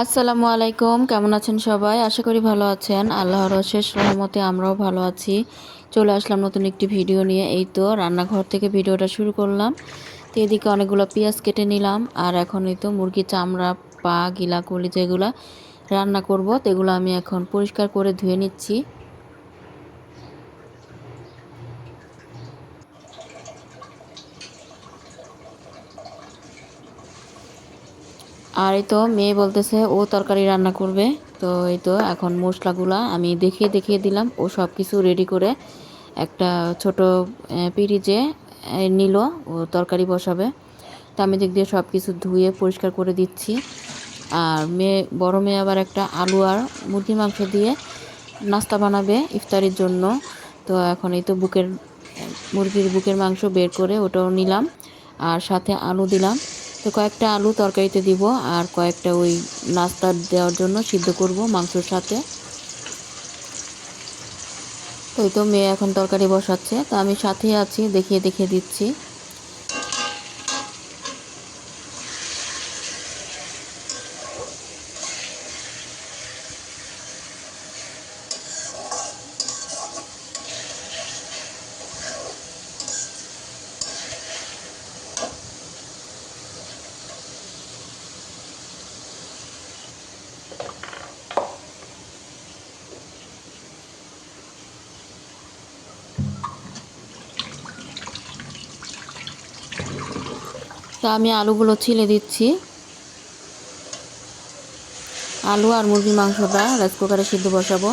আসসালামু আলাইকুম, কেমন আছেন সবাই? আশা করি ভালো আছেন। আল্লাহর অশেষ রহমতে আমরাও ভালো আছি। চলে আসলাম নতুন একটি ভিডিও নিয়ে। এই তো রান্নাঘর থেকে ভিডিওটা শুরু করলাম। তো এদিকে অনেকগুলো পেঁয়াজ কেটে নিলাম, আর এখন এই তো মুরগির চামড়া, পা, গিলা, কলি যেগুলো রান্না করব, তো এগুলো আমি এখন পরিষ্কার করে ধুয়ে নিচ্ছি। আর এই তো মেয়ে বলতেছে ও তরকারি রান্না করবে। তো এই তো এখন মশলাগুলা আমি দেখিয়ে দেখিয়ে দিলাম। ও সব কিছু রেডি করে একটা ছোট পিরিজে নিল, ও তরকারি বসাবে। তো আমি দিক দিয়ে সব কিছু ধুয়ে পরিষ্কার করে দিচ্ছি। আর বড় মেয়ে আবার একটা আলু আর মুরগির মাংস দিয়ে নাস্তা বানাবে ইফতারির জন্য। তো এখন এই তো মুরগির বুকের মাংস বের করে ওটাও নিলাম, আর সাথে আলু দিলাম। তো কয়েকটা আলু তরকারিতে দিব, আর কয়েকটা ওই নাস্তা দেওয়ার জন্য সিদ্ধ করব মাংসর সাথে। তো এই তো মেয়ে এখন তরকারি বসাচ্ছে, তো আমি সাথেই আছি, দেখিয়ে দেখিয়ে দিচ্ছি। তো আমি আলুগুলো ছিলে দিচ্ছি। আলু আর মুরগির মাংসটা রাইস কুকারে সিদ্ধ বসাবো।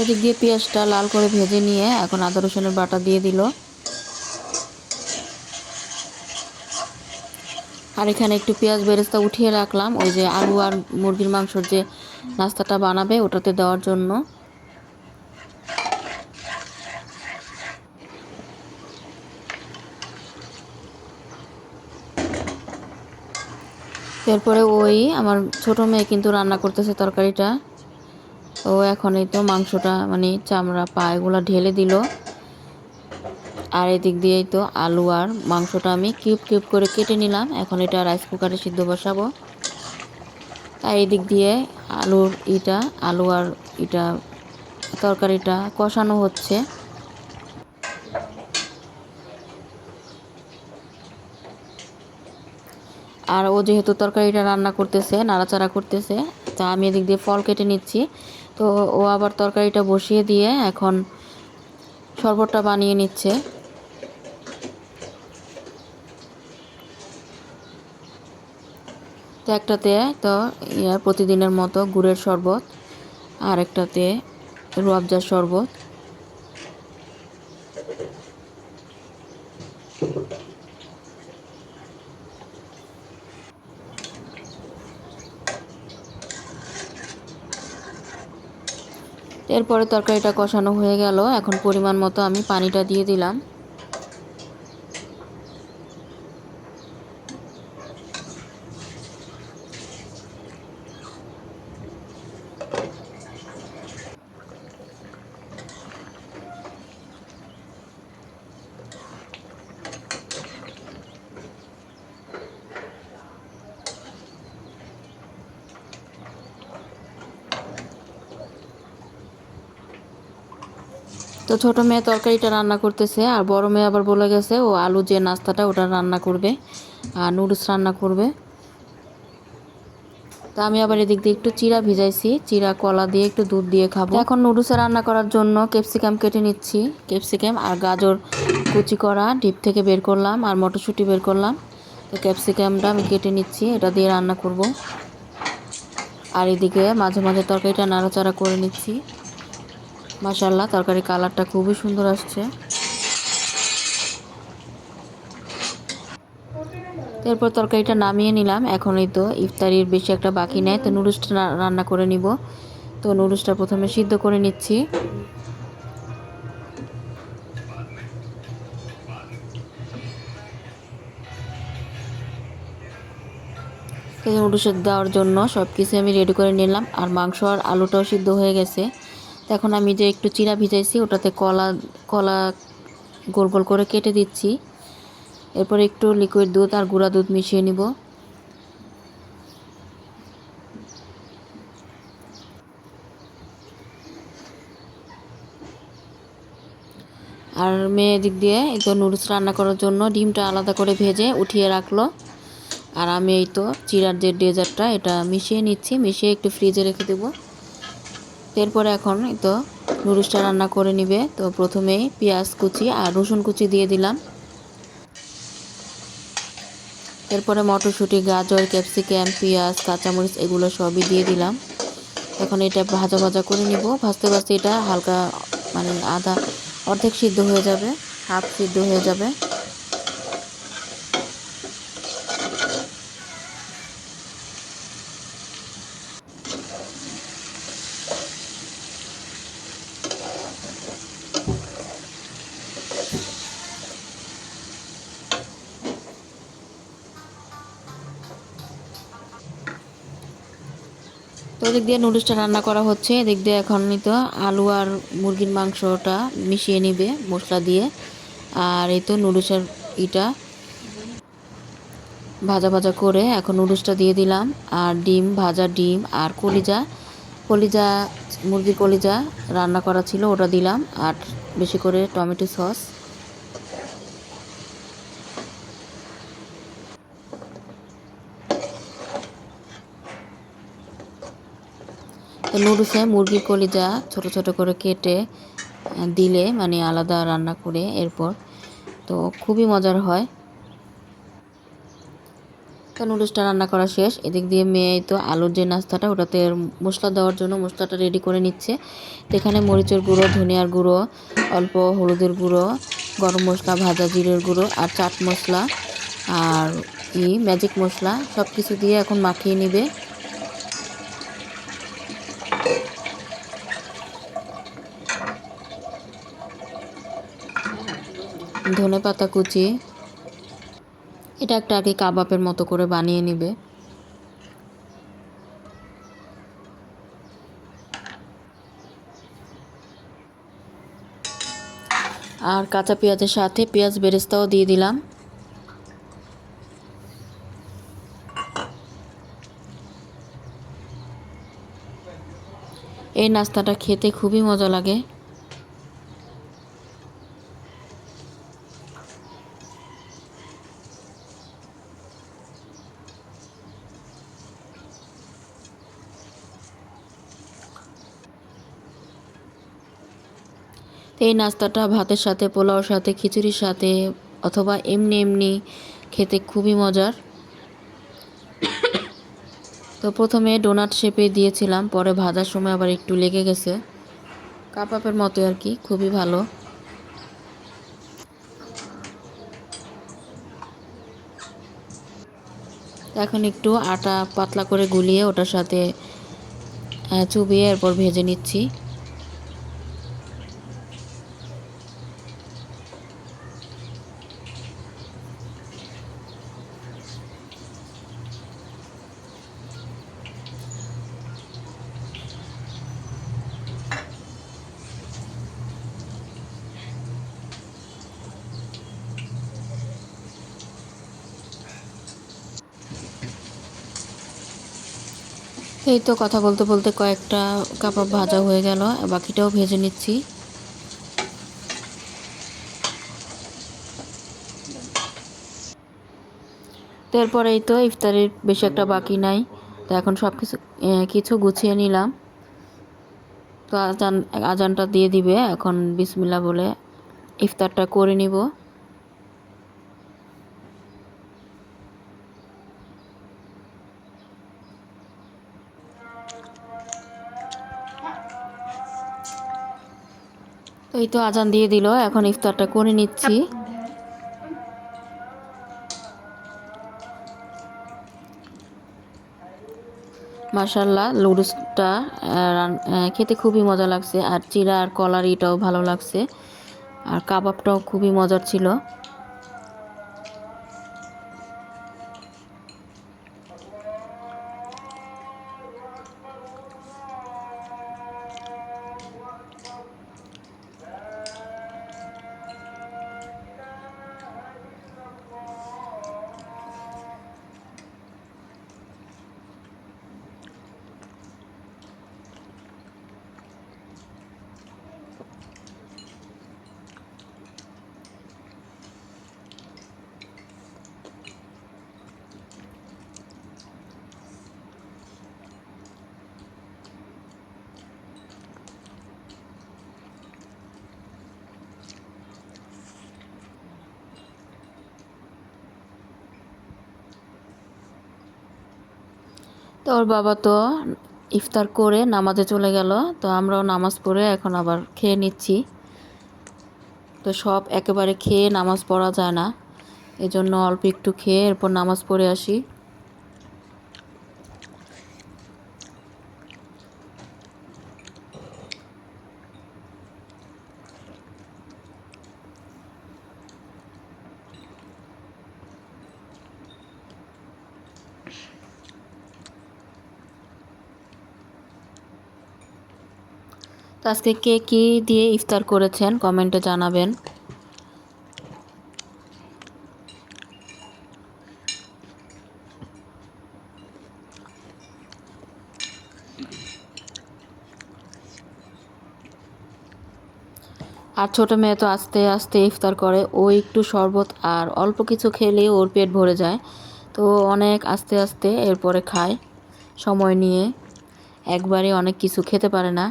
এদিক দিয়ে পেঁয়াজটা লাল করে ভেজে নিয়ে এখন আদা রসুনের বাটা দিয়ে দিল। আর এখানে একটু পেঁয়াজ বেরেস্তা উঠিয়ে রাখলাম, ওই যে আলু আর মুরগির মাংসর যে নাস্তাটা বানাবে ওটাতে দেওয়ার জন্য। এরপরে ওই আমার ছোট মেয়ে কিন্তু রান্না করতেছে তরকারিটা। ও এখন এই তো মাংসটা মানে চামড়া, পা এগুলো ঢেলে দিল। আর এদিক দিয়েই তো আলু আর মাংসটা আমি কিউব কিউব করে কেটে নিলাম। এখন এটা রাইস কুকারে সিদ্ধ বসাবো। তাই এদিক দিয়ে আলু আর এটা তরকারিটা কষানো হচ্ছে। আর ও যেহেতু তরকারিটা রান্না করতেছে, নাড়াচাড়া করতেছে, তা আমি এদিক দিয়ে ফল কেটে নিচ্ছি। তো ও আবার তরকারিটা বসিয়ে দিয়ে এখন শরবতটা বানিয়ে নিচ্ছে। তো একটাতে তো প্রতিদিনের মতো গুড়ের শরবত, আর একটাতে রুয়াবজার শরবত। এরপরে তরকারিটা কষানো হয়ে গেল, এখন পরিমাণ মতো আমি পানিটা দিয়ে দিলাম। তো ছোট মেয়ে তরকারিটা রান্না করতেছে, আর বড় মেয়ে আবার বলে গেছে ও আলু যে নাস্তাটা ওটা রান্না করবে আর নুডলস রান্না করবে। তা আমি আবার এদিক দিয়ে একটু চিড়া ভিজাইছি, চিড়া কলা দিয়ে একটু দুধ দিয়ে খাবো। এখন নুডলসে রান্না করার জন্য ক্যাপসিকাম কেটে নিচ্ছি। ক্যাপসিকাম আর গাজর কুচি করা ডিপ থেকে বের করলাম, আর মটরশুঁটি বের করলাম। তো ক্যাপসিকামটা আমি কেটে নিচ্ছি, এটা দিয়ে রান্না করব। আর এদিকে মাঝে মাঝে তরকারিটা নাড়াচাড়া করে নিচ্ছি। মাশাআল্লাহ, তরকারির কালারটা খুবই সুন্দর আসছে। এরপর তরকারিটা নামিয়ে নিলাম। এখন এই তো ইফতারির বেশি একটা বাকি নেই, তো নুডলসটা রান্না করে নিব। তো নুডলসটা প্রথমে সিদ্ধ করে নিচ্ছি। তো নুডলস দেওয়ার জন্য সব কিছু আমি রেডি করে নিলাম, আর মাংস আর আলুটাও সিদ্ধ হয়ে গেছে। তো এখন আমি যে একটু চিরা ভিজাইছি ওটাতে কলা কলা গোল গোল করে কেটে দিচ্ছি। এরপর একটু লিকুইড দুধ আর গুঁড়া দুধ মিশিয়ে নিব। আর মেয়ে দিক দিয়ে এই তো নুডলস রান্না করার জন্য ডিমটা আলাদা করে ভেজে উঠিয়ে রাখলো। আর আমি এই তো চিরার যে ডেজার্টটা এটা মিশিয়ে নিচ্ছি, মিশিয়ে একটু ফ্রিজে রেখে দেবো। এরপরে এখন এই তো নুডলসটা রান্না করে নিবে। তো প্রথমেই পেঁয়াজ কুচি আর রসুন কুচি দিয়ে দিলাম। এরপরে মটরশুঁটি, গাজর, ক্যাপসিকাম, পেঁয়াজ, কাঁচামরিচ এগুলো সবই দিয়ে দিলাম। এখন এটা ভাজা ভাজা করে নিব। ভাজতে ভাজতে এটা হালকা মানে আধা অর্ধেক সিদ্ধ হয়ে যাবে, হাফ সিদ্ধ হয়ে যাবে। তো এদিক দিয়ে নুডলসটা রান্না করা হচ্ছে, এদিক দিয়ে এখন তো আলু আর মুরগির মাংসটা মিশিয়ে নিবে মশলা দিয়ে। আর এই তো নুডলসের ইটা ভাজা ভাজা করে এখন নুডলসটা দিয়ে দিলাম। আর ডিম, ভাজা ডিম আর কলিজা কলিজা মুরগির কলিজা রান্না করা ছিল ওটা দিলাম। আর বেশি করে টমেটো সস। তো নুডলসে মুরগির কলিজা ছোট ছোট করে কেটে দিলে মানে আলাদা রান্না করে এরপর তো খুবই মজার হয়। তো নুডলসটা রান্না করা শেষ। এদিক দিয়ে মেয়ে তো আলুর যে নাস্তাটা ওটাতে মশলা দেওয়ার জন্য মশলাটা রেডি করে নিচ্ছে। তো এখানে মরিচের গুঁড়ো, ধনিয়ার গুঁড়ো, অল্প হলুদের গুঁড়ো, গরম মশলা, ভাজা জিরের গুঁড়ো আর চাট মশলা আর ম্যাজিক মশলা সব কিছু দিয়ে এখন মাখিয়ে নিবে। ধনেপাতা কুচি, এটা একটা আগে কাবাবের মতো করে বানিয়ে নিবে। আর কাঁচা পেঁয়াজের সাথে পেঁয়াজ বেরেস্তাও দিয়ে দিলাম। এই নাস্তাটা খেতে খুবই মজা লাগে। তো এই নাস্তাটা ভাতের সাথে, পোলাওর সাথে, খিচুড়ির সাথে অথবা এমনি এমনি খেতে খুবই মজার। তো প্রথমে ডোনাট শেপে দিয়েছিলাম, পরে ভাজার সময় আবার একটু লেগে গেছে। কাবাবের মতো আর কি, খুবই ভালো। এখন একটু আটা পাতলা করে গুলিয়ে ওটার সাথে চুবিয়ে এরপর ভেজে নিচ্ছি। এই তো কথা বলতে বলতে কয়েকটা কাবাব ভাজা হয়ে গেল, বাকিটাও ভেজে নিচ্ছি। তো এরপরে এই তো ইফতারের বেশি একটা বাকি নাই। তো এখন সব কিছু কিছু গুছিয়ে নিলাম। তো আজানটা দিয়ে দিবে, এখন বিসমিল্লাহ বলে ইফতারটা করে নিব। তো এই তো আজান দিয়ে দিল, এখন ইফতারটা করে নিচ্ছি। মাশাআল্লাহ নুডলসটা খেতে খুবই মজা লাগছে। আর চিড়া আর কলার এটাও ভালো লাগছে। আর কাবাবটাও খুবই মজার ছিল। তো ওর বাবা তো ইফতার করে নামাজে চলে গেল, তো আমরাও নামাজ পড়ে এখন আবার খেয়ে নিচ্ছি। তো সব একেবারে খেয়ে নামাজ পড়া যায় না, এজন্য অল্প একটু খেয়ে এরপর নামাজ পড়ে আসি। তো আজকে কে কী দিয়ে ইফতার করেছেন কমেন্টে জানাবেন। আর ছোটো মেয়ে তো আস্তে আস্তে ইফতার করে, ও একটু শরবত আর অল্প কিছু খেলেই ওর পেট ভরে যায়। তো অনেক আস্তে আস্তে এরপরে খায়, সময় নিয়ে, একবারে অনেক কিছু খেতে পারে না।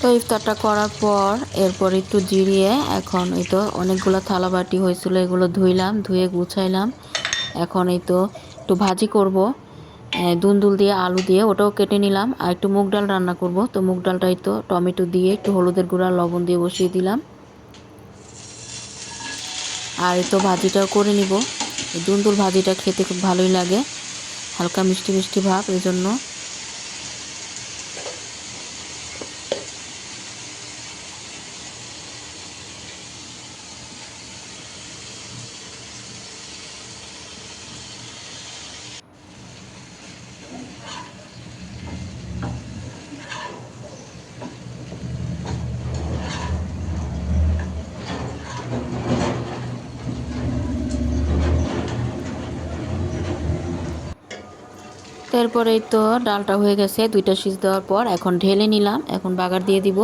তো ইফতারটা করার পর এরপর একটু জিরিয়ে এখন এই তো অনেকগুলো থালা বাটি হয়েছিল, এগুলো ধুইলাম, ধুয়ে গুছাইলাম। এখন এই তো একটু ভাজি করব, দুন্দুল দিয়ে আলু দিয়ে, ওটাও কেটে নিলাম। আর একটু মুগ ডাল রান্না করব, তো মুগ ডালটাই তো টমেটো দিয়ে একটু হলুদের গুঁড়া লবণ দিয়ে বসিয়ে দিলাম। আর এই তো ভাজিটাও করে নিব। এই দুন্দুল ভাজিটা খেতে খুব ভালোই লাগে, হালকা মিষ্টি মিষ্টি ভাব, এই জন্য। তারপরেই তো ডালটা হয়ে গেছে, দুইটা সিজ দেওয়ার পর এখন ঢেলে নিলাম, এখন বাগার দিয়ে দিব।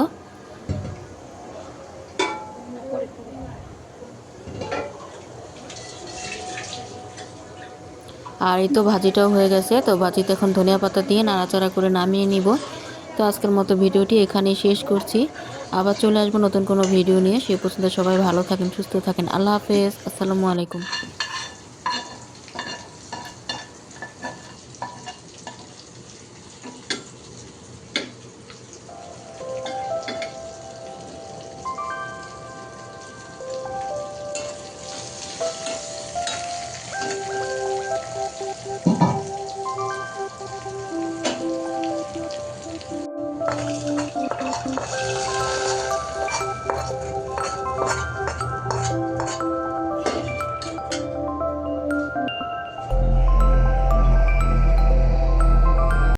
আর এই তো ভাজিটাও হয়ে গেছে, তো ভাজিতে এখন ধনিয়া পাতা দিয়ে নাড়াচাড়া করে নামিয়ে নিব। তো আজকের মতো ভিডিওটি এখানেই শেষ করছি, আবার চলে আসবো নতুন কোনো ভিডিও নিয়ে। সে পর্যন্ত সবাই ভালো থাকেন, সুস্থ থাকেন। আল্লাহ হাফেজ, আসসালামু আলাইকুম।